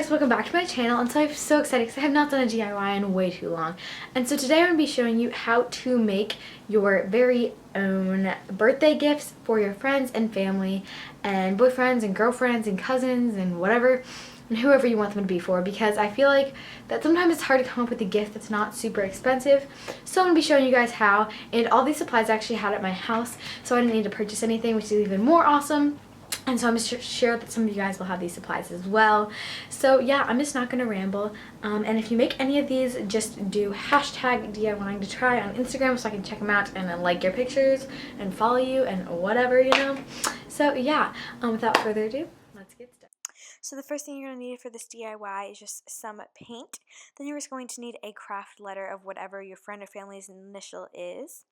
Welcome back to my channel, and so I'm so excited because I have not done a DIY in way too long. And so today I'm going to be showing you how to make your very own birthday gifts for your friends and family and boyfriends and girlfriends and cousins and whatever and whoever you want them to be for, because I feel like that sometimes it's hard to come up with a gift that's not super expensive. So I'm going to be showing you guys how, and all these supplies I actually had at my house, so I didn't need to purchase anything, which is even more awesome. And so I'm sure that some of you guys will have these supplies as well. So yeah, I'm just not going to ramble. And if you make any of these, just do hashtag DIYing to try on Instagram so I can check them out and then like your pictures and follow you and whatever, you know. So yeah, without further ado, let's get started. So the first thing you're going to need for this DIY is just some paint. Then you're just going to need a craft letter of whatever your friend or family's initial is.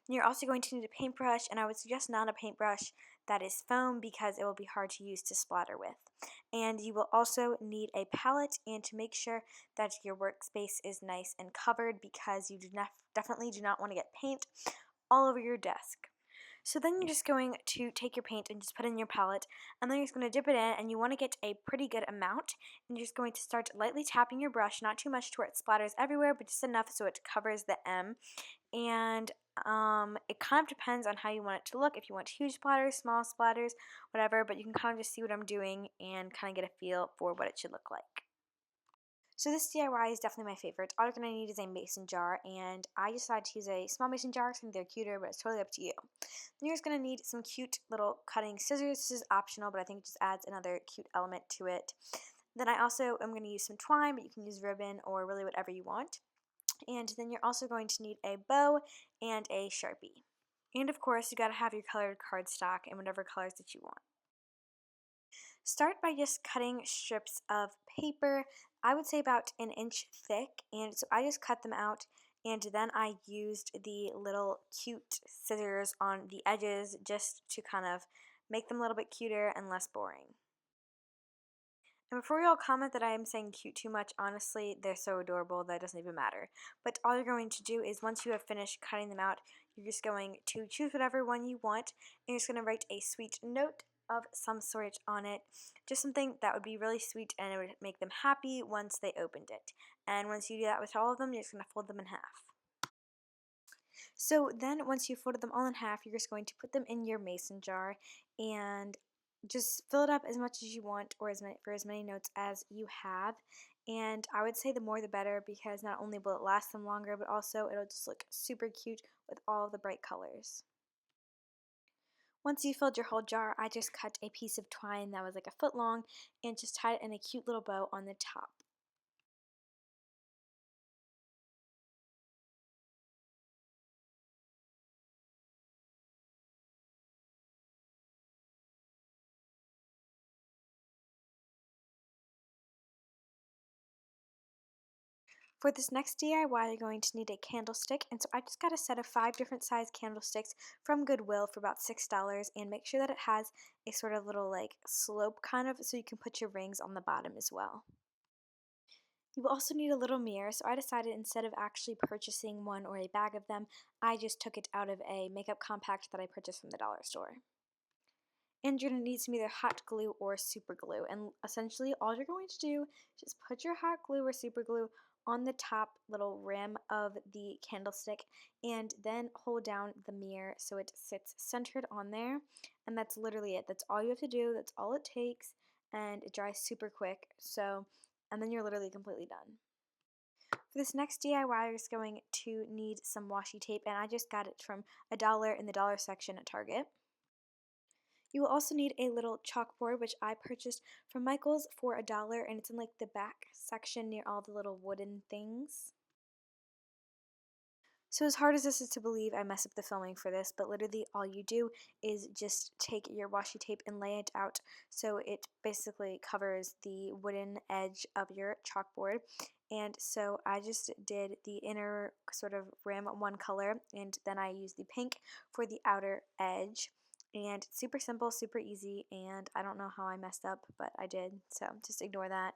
You're also going to need a paintbrush, and I would suggest not a paintbrush that is foam because it will be hard to use to splatter with. And you will also need a palette, and to make sure that your workspace is nice and covered because you definitely do not want to get paint all over your desk. So then you're just going to take your paint and just put it in your palette, and then you're just going to dip it in, and you want to get a pretty good amount, and you're just going to start lightly tapping your brush, not too much to where it splatters everywhere, but just enough so it covers the M. And it kind of depends on how you want it to look, if you want huge splatters, small splatters, whatever, but you can kind of just see what I'm doing and kind of get a feel for what it should look like. So this DIY is definitely my favorite. All you're going to need is a mason jar, and I decided to use a small mason jar because I think they're cuter, but it's totally up to you. Then you're just going to need some cute little cutting scissors. This is optional, but I think it just adds another cute element to it. Then I also am going to use some twine, but you can use ribbon or really whatever you want. And then you're also going to need a bow and a Sharpie. And of course, you got to have your colored cardstock in whatever colors that you want. Start by just cutting strips of paper, I would say about an inch thick, and so I just cut them out, and then I used the little cute scissors on the edges just to kind of make them a little bit cuter and less boring. And before you all comment that I am saying cute too much, honestly, they're so adorable that it doesn't even matter. But all you're going to do is once you have finished cutting them out, you're just going to choose whatever one you want, and you're just going to write a sweet note of some sort on it. Just something that would be really sweet and it would make them happy once they opened it. And once you do that with all of them, you're just going to fold them in half. So then once you folded them all in half, you're just going to put them in your mason jar and just fill it up as much as you want, or for as many notes as you have. And I would say the more the better, because not only will it last them longer, but also it'll just look super cute with all the bright colors. Once you filled your whole jar, I just cut a piece of twine that was like a foot long and just tied it in a cute little bow on the top. For this next DIY, you're going to need a candlestick, and so I just got a set of 5 different size candlesticks from Goodwill for about $6, and make sure that it has a sort of little like slope kind of so you can put your rings on the bottom as well. You will also need a little mirror, so I decided instead of actually purchasing one or a bag of them, I just took it out of a makeup compact that I purchased from the dollar store. And you're going to need some either hot glue or super glue. And essentially all you're going to do is just put your hot glue or super glue on the top little rim of the candlestick and then hold down the mirror so it sits centered on there. And that's literally it. That's all you have to do. That's all it takes. And it dries super quick. And then you're literally completely done. For this next DIY, you're just going to need some washi tape, and I just got it from $1 in the dollar section at Target. You will also need a little chalkboard, which I purchased from Michael's for $1, and it's in like the back section near all the little wooden things. So as hard as this is to believe, I mess up the filming for this, but literally all you do is just take your washi tape and lay it out so it basically covers the wooden edge of your chalkboard. And so I just did the inner sort of rim one color, and then I used the pink for the outer edge. And it's super simple, super easy, and I don't know how I messed up, but I did, so just ignore that.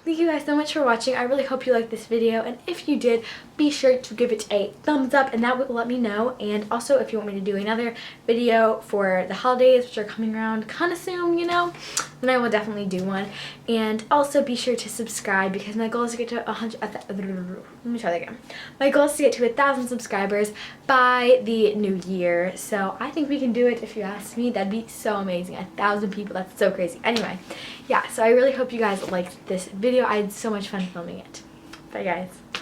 Thank you guys so much for watching. I really hope you liked this video, and if you did, be sure to give it a thumbs up, and that will let me know. And also, if you want me to do another video for the holidays, which are coming around kind of soon, you know, then I will definitely do one. And also be sure to subscribe, because my goal is to get to 100, let me try that again. My goal is to get to 1,000 subscribers by the new year, so I think we can do it if you ask me. That'd be so amazing. 1,000 people, that's so crazy. Anyway, yeah, so I really hope you guys liked this video. I had so much fun filming it. Bye guys.